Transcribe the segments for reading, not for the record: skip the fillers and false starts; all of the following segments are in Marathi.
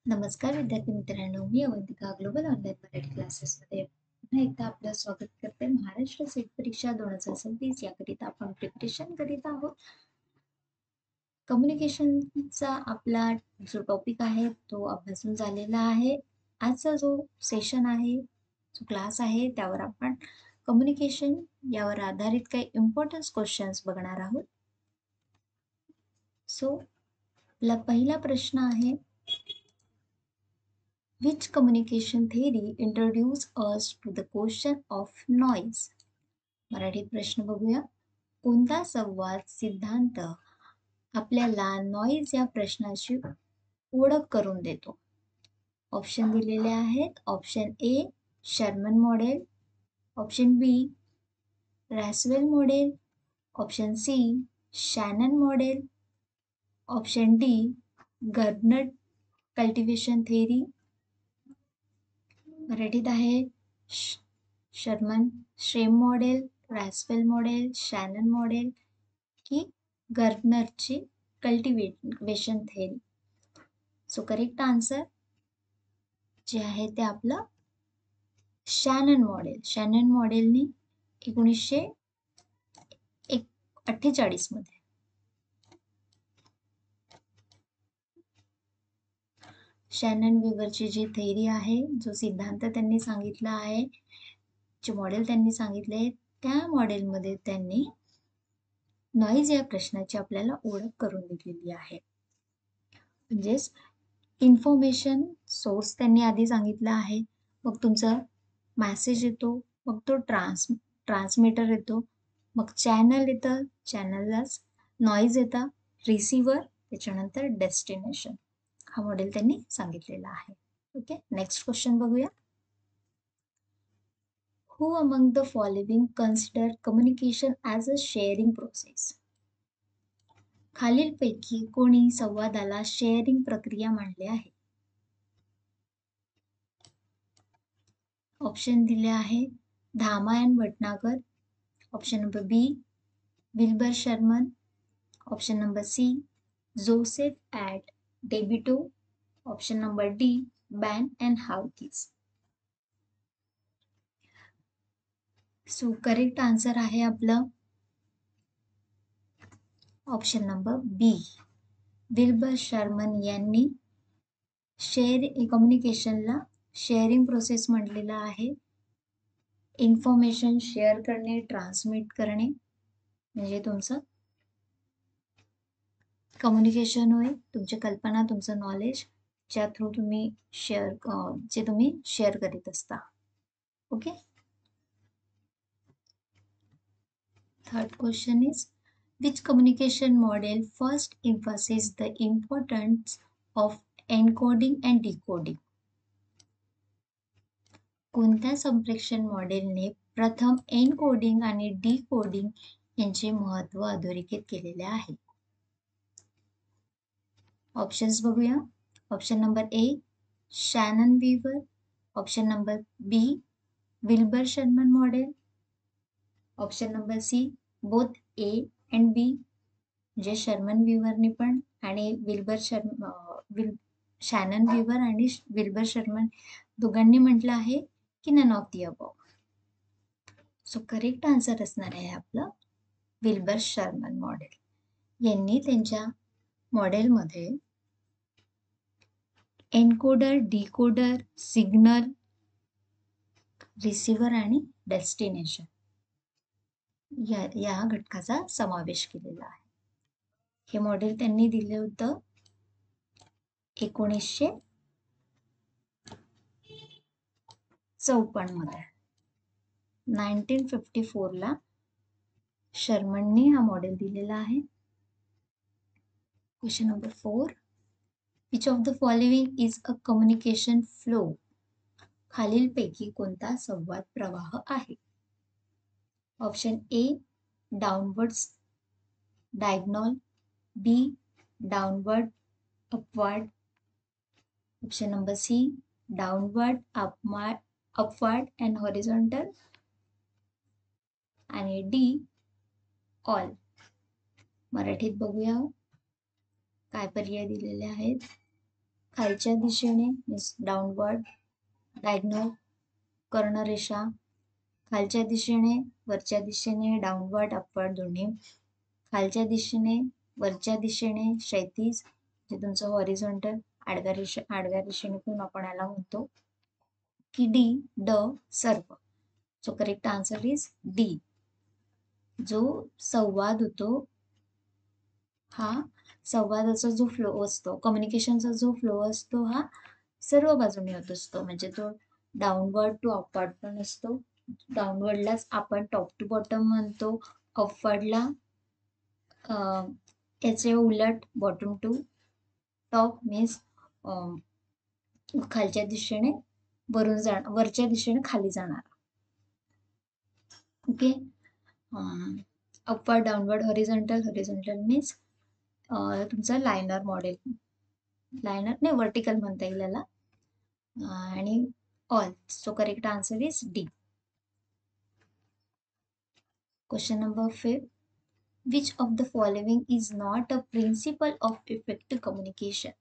नमस्कार विद्यार्थी मित्रांनो, मी अवंतिका ग्लोबल ऑनलाईन मराठी क्लासेसमध्ये पुन्हा एकदा आपलं स्वागत करते. महाराष्ट्र सेट परीक्षा 2026 याकरिता आपण प्रिपरेशन करीत आहोत. कम्युनिकेशनचा आपला जो टॉपिक आहे तो अभ्यासून झालेला आहे. आजचा जो सेशन आहे, जो क्लास आहे, त्यावर आपण कम्युनिकेशन यावर आधारित काही इम्पॉर्टन्स क्वेश्चन्स बघणार आहोत. सो आपला पहिला प्रश्न आहे, which communication theory introduced us to the question of noise? मराठीत प्रश्न बघूया. कोणता संवाद सिद्धांत आपल्याला नॉईज या प्रश्नाची ओळख करून देतो? ऑप्शन दिलेले आहेत. Option A Schramm model, option B Lasswell model, option C Shannon model, option D Gerbner cultivation theory. मराठीत आहे Schramm Schramm model, Lasswell model, Shannon model की गर्डनरची cultivation theory. So correct answer जे आहे ते आपलं शॅनन मॉडेल. शॅनन मॉडेलनी 1948 मध्ये शॅनन विवरची जी थेअरी आहे, जो सिद्धांत त्यांनी सांगितला आहे, जे मॉडेल त्यांनी सांगितले, त्या मॉडेलमध्ये त्यांनी नॉईज या प्रश्नाची आपल्याला ओळख करून दिलेली आहे. म्हणजेच इन्फॉर्मेशन सोर्स त्यांनी आधी सांगितला आहे, मग तुमचा मॅसेज येतो, मग तो ट्रान्समीटर येतो, मग चॅनल येतं, चॅनललाच नॉईज येतं, रिसिव्हर, त्याच्यानंतर डेस्टिनेशन. हा मॉडेल त्यांनी सांगितलेला आहे. ओके, नेक्स्ट क्वेश्चन बघूया. Who among the following consider communication as a sharing process? खालीलपैकी कोणी संवादाला शेअरिंग प्रक्रिया मानले आहे? ऑप्शन दिले आहे धामायन Bhatnagar, option number B Wilbur Schramm, option number C Joseph A डेबिटो, option number D Ben and Hawkins. So correct answer आहे आपलं option number B. Wilbur Schramm यांनी कम्युनिकेशनला शेअरिंग प्रोसेस म्हटलेलं आहे. इन्फॉर्मेशन शेअर करणे, ट्रान्समिट करणे म्हणजे तुमचं कम्युनिकेशन होय. तुमची कल्पना, तुमचं नॉलेज ज्या थ्रू तुम्ही शेअर करीत असता. Okay, third question is which communication model first emphasizes the importance of encoding and decoding? कोणत्या संप्रेषण मॉडेलने प्रथम एनकोडिंग आणि डिकोडिंग यांचे महत्त्व अधोरेखित केलेले आहे? ऑप्शन्स बघूया. Option number A Shannon Weaver, option number B Wilbur Schramm model, option number C both A and B, म्हणजे शर्मन वीवरनी पण आणि शॅनन वीवर आणि विल्बर शर्मन दोघांनी म्हटलं आहे की none of the above. So correct answer असणार आहे आपलं विल्बर शर्मन मॉडेल. यांनी त्यांच्या मॉडेलमध्ये एन्कोडर, डिकोडर, सिग्नल, रिसिव्हर आणि डेस्टिनेशन या घटकाचा समावेश केलेला आहे. हे मॉडेल त्यांनी दिले होतं 1954 मध्ये. 1954 ला शर्मननी हा मॉडेल दिलेला आहे. Question number 4, which of the following is a communication flow? खालीलपैकी कोणता संवाद प्रवाह आहे? Option A downward diagonal, B downward upward, option number C downward upward and horizontal आणि डी ऑल. मराठीत बघूया काय पर्याय दिलेले आहेत. खालच्या दिशेने मीन्स डाऊनवर्ड, डायगोनल, कर्णरेषा, खालच्या दिशेने, वरच्या दिशेने, डाऊनवर्ड, अपवर्ड दोन्ही, खालच्या दिशेने, वरच्या दिशेने, क्षैतिज जे तुमचं हॉरिझॉन्टल, आडव्या दिशेने पण आपण याला म्हणतो की डी, ड, सर्व. So correct answer is D. जो संवाद होतो हा संवादाचा जो फ्लो असतो, कम्युनिकेशनचा जो फ्लो असतो हा सर्व बाजूने होत असतो. म्हणजे तो डाऊनवर्ड टू अपवर्ड पण असतो. डाऊनवर्डलाच आपण टॉप टू बॉटम म्हणतो. अपवर्डला याचे उलट बॉटम टू टॉप मीन्स खालच्या दिशेने वरच्या दिशेने खाली जाणार. Okay. Upward, downward, horizontal. Horizontal means तुमचं लायनर मॉडेल, लायनर नाही वर्टिकल म्हणता येईल याला. आणि all. So correct answer is D. Question number 5. Which of the following is not a principle of effective communication?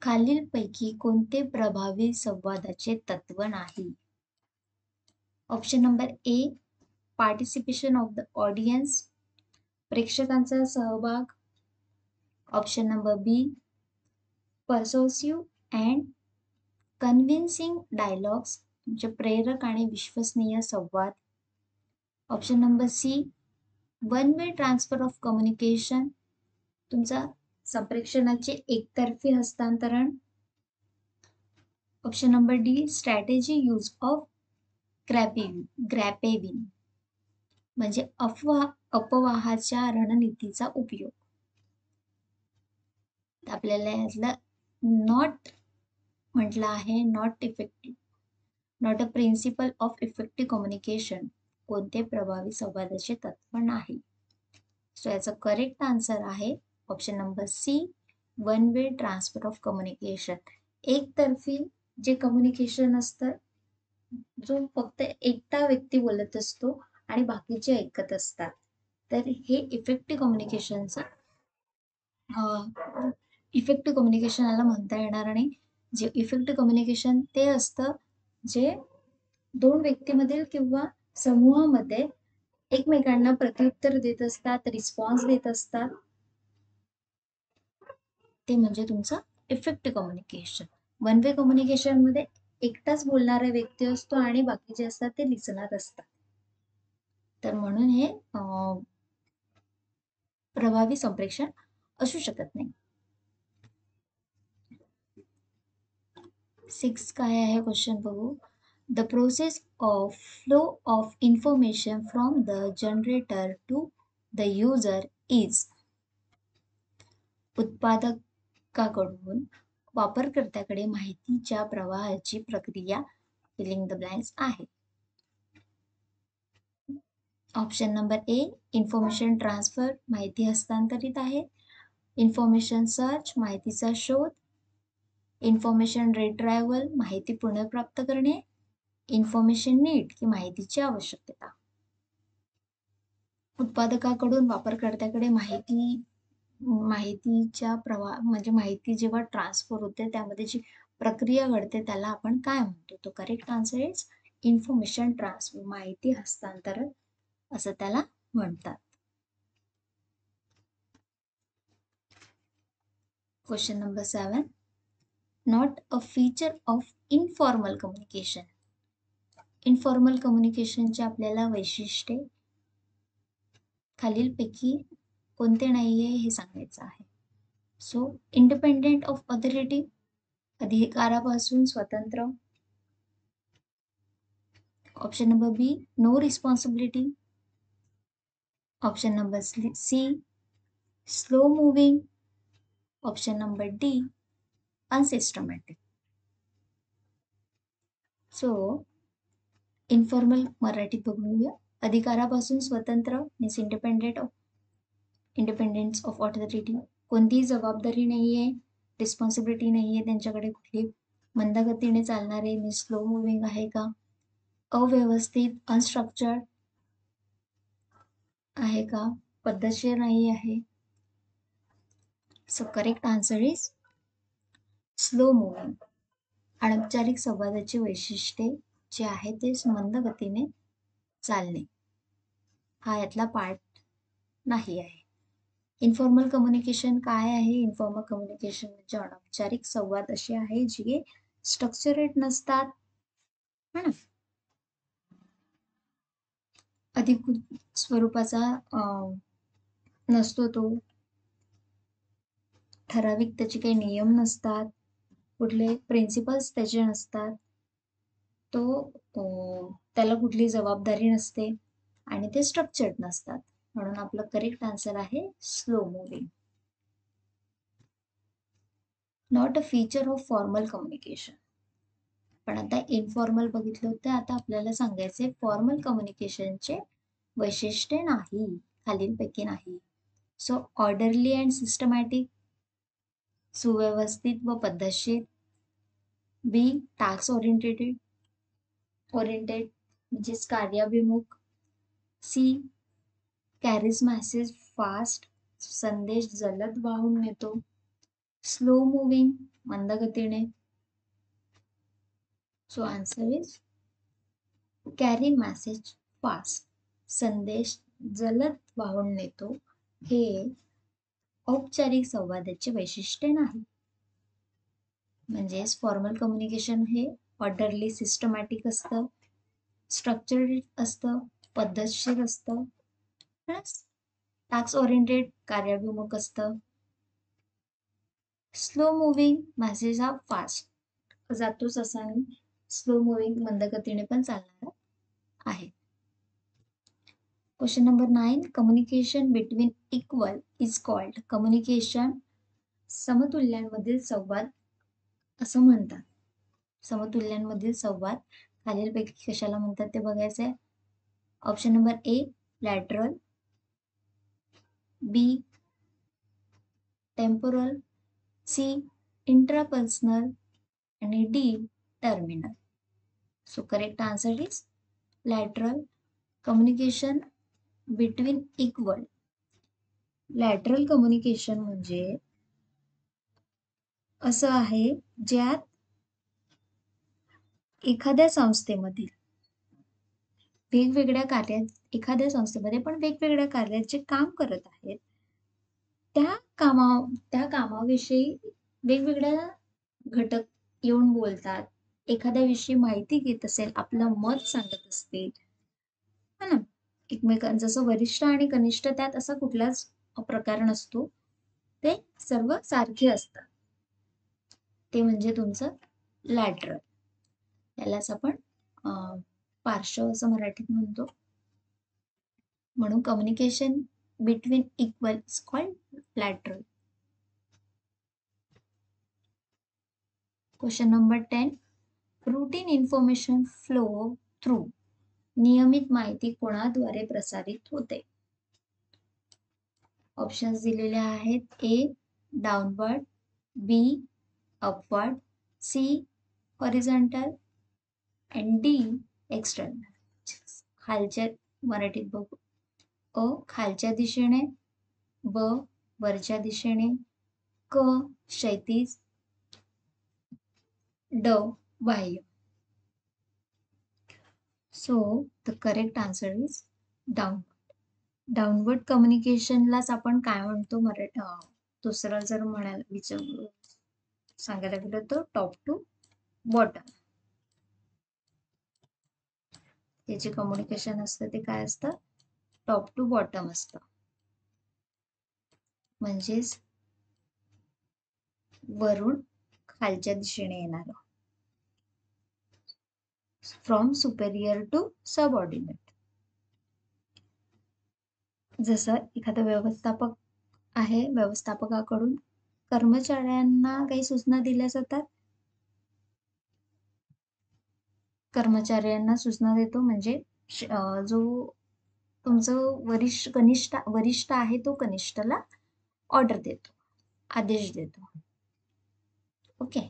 खालीलपैकी कोणते प्रभावी संवादाचे तत्व नाही? Option number A, participation of the audience, प्रेक्षकांचा सहभाग. Option number B, persuasive and convincing dialogues, म्हणजे प्रेरक आणि विश्वसनीय संवाद. Option number C, one way transfer of communication, तुमचा संप्रेषणाचे एकतर्फी हस्तांतरण. Option number D, strategy use of grapevine, म्हणजे अपवाहाच्या रणनीतीचा उपयोग. आपल्याला यातलं नॉट म्हटलं आहे, not effective, not a principle of effective communication, कोणते प्रभावी संवादाचे तत्व नाही. सो याचा करेक्ट आन्सर आहे option number C, one way transfer of communication. एकतर्फी जे कम्युनिकेशन असतं, जो फक्त एकटा व्यक्ती बोलत असतो आणि बाकीचे ऐकत असतात, तर हे इफेक्टिव्ह कम्युनिकेशनचं इफेक्टिव्ह कम्युनिकेशन याला म्हणता येणार नाही. जे इफेक्टिव्ह कम्युनिकेशन ते असतं जे दोन व्यक्तीमधील किंवा समूहामध्ये एकमेकांना प्रत्युत्तर देत असतात, रिस्पॉन्स देत असतात, ते म्हणजे तुमचं effective communication. One way communication मध्ये एकटाच बोलणारा व्यक्ती असतो आणि बाकीचे असतात ते लिसनर असतात. तर म्हणून हे प्रभावी संप्रेषण असू शकत नाही. 6 काय आहे क्वेश्चन बघू. The process of flow of information from the generator to the user is. उत्पादकाकडून वापरकर्त्याकडे माहितीच्या प्रवाहाची प्रक्रिया फिलिंग द ब्लँक्स आहे. Option number A, information transfer, माहिती हस्तांतरित आहे. इन्फॉर्मेशन सर्च, माहितीचा शोध. इन्फॉर्मेशन रिट्रायव्हल, माहिती पुनर्प्राप्त करणे. इन्फॉर्मेशन नीड, की माहितीची आवश्यकता. उत्पादकाकडून वापरकर्त्याकडे माहितीच्या प्रवाह म्हणजे माहिती जेव्हा ट्रान्सफर होते त्यामध्ये जी प्रक्रिया घडते त्याला आपण काय म्हणतो? तो correct answer is information transfer, माहिती हस्तांतरण असं त्याला म्हणतात. Question number 7. Not a feature of informal communication. Informal कम्युनिकेशनचे आपल्याला वैशिष्ट्ये खालीलपैकी कोणते नाहीये हे सांगायचं आहे. सो इंडिपेंडेंट ऑफ ऑथॉरिटी, अधिकारापासून स्वतंत्र. Option number B, no responsibility. Option number C, slow moving. Option number D, unsystematic. So informal मराठीत बघून घेऊया. अधिकारापासून स्वतंत्र मीन्स इंडिपेंडेन्स ऑफ ऑथॉरिटी, कोणतीही जबाबदारी नाहीये, रिस्पॉन्सिबिलिटी नाहीये त्यांच्याकडे कुठली. मंदगतीने चालणारे मीन्स स्लो मूव्हिंग आहे का. अव्यवस्थित, अनस्ट्रक्चर्ड आहे का, पद्धतशीर नाही आहे. So correct answer is slow moving. अनौपचारिक संवादाची वैशिष्ट्ये जे आहे ते मंद गतीने चालणे हा यातला पार्ट नाही आहे. इन्फॉर्मल कम्युनिकेशन काय आहे? इन्फॉर्मल कम्युनिकेशन म्हणजे अनौपचारिक संवाद असे आहे जे स्ट्रक्चरेट नसतात, है ना? अधिकृत स्वरूपाचा नसतो तो. ठराविक त्याचे काही नियम नसतात. कुठले प्रिन्सिपल्स त्याचे नसतात. तो त्याला कुठली जबाबदारी नसते आणि ते स्ट्रक्चर्ड नसतात. म्हणून आपलं करेक्ट आन्सर आहे slow moving. Not a feature of formal communication. पण आता इनफॉर्मल बघितलं होतं, आता आपल्याला सांगायचे फॉर्मल कम्युनिकेशनचे वैशिष्ट्ये नाही, खालीलपैकी नाही. सो ऑर्डरली अँड सिस्टमॅटिक, सुव्यवस्थित व पद्धतशीर. बी टास्क ओरिएंटेड म्हणजेच कार्याभिमुख. सी कॅरीज मॅसेज फास्ट, संदेश जलद वाहून नेतो. स्लो मूव्हिंग मंदगतीने. So answer is carry message fast, संदेश जलद वाहून नेतो हे औपचारिक संवादाचे वैशिष्ट्य नाही. म्हणजेच फॉर्मल कम्युनिकेशन हे ऑर्डरली सिस्टमॅटिक असतं, स्ट्रक्चर्ड असतं, पद्धतशीर असतं, प्लस टास्क ओरिएंटेड कार्याभिमुख असतं. स्लो मूव्हिंग मॅसेज हा फास्ट जातोच असा नाही, स्लो मूव्हिंग मंदगतीने पण चालणारा आहे. Question number 9. Communication between equal is called. Communication समतुल्यांमधील संवाद असं म्हणतात. समतुल्यांमधील संवाद खालीलपैकी कशाला म्हणतात ते बघायचं आहे. Option number A lateral, B temporal, C intrapersonal आणि D terminal. So correct answer is lateral. Communication between equal. Lateral communication म्हणजे असं आहे ज्यात एखाद्या संस्थेमधील वेगवेगळ्या कार्यात, एखाद्या संस्थेमध्ये पण वेगवेगळ्या कार्यात जे काम करत आहेत त्या कामाविषयी वेगवेगळ्या घटक येऊन बोलतात. एखाद्या विषयी माहिती घेत असेल, आपलं मत सांगत असतील, है ना? जसं वरिष्ठ आणि कनिष्ठ त्यात असा कुठलाच प्रकार नसतो. ते सर्व सारखे असतात. ते म्हणजे तुमचं लॅटरल. त्यालाच आपण पार्श्व असं मराठीत म्हणतो. म्हणून communication between equal is called lateral. Question number 10. Routine information flow through. नियमित माहिती कोणाद्वारे प्रसारित होते? ऑप्शन्स दिलेले आहेत. A downward, B upward, C horizontal and D external. खालच्या मराठीत बघू. अ खालच्या दिशेने, ब वरच्या दिशेने, क क्षैतिज, ड बाह्य. So the correct answer is downward. Downward कम्युनिकेशनलाच आपण काय म्हणतो दुसरं जर सांगायला गेलं तर टॉप टू बॉटम. हे जे कम्युनिकेशन असतं ते काय असतं? टॉप टू बॉटम असतं. म्हणजेच वरून खालच्या दिशेने येणार. From superior to subordinate. जसं एखादा व्यवस्थापक आहे, व्यवस्थापकाकडून कर्मचाऱ्यांना काही सूचना दिल्या जातात. कर्मचाऱ्यांना सूचना देतो म्हणजे जो तुमचं वरिष्ठ आहे तो कनिष्ठला ऑर्डर देतो, आदेश देतो. Okay.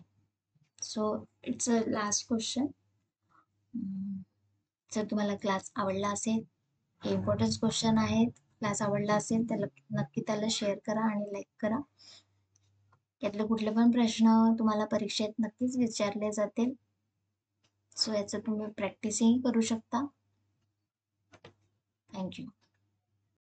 So it's a last question. जर तुम्हाला क्लास आवडला असेल, हे इम्पॉर्टंट क्वेश्चन आहेत, क्लास आवडला असेल तर नक्की त्याला शेअर करा आणि लाईक करा. यातले कुठले पण प्रश्न तुम्हाला परीक्षेत नक्कीच विचारले जातील. सो याचं तुम्ही प्रॅक्टिसही करू शकता. Thank you.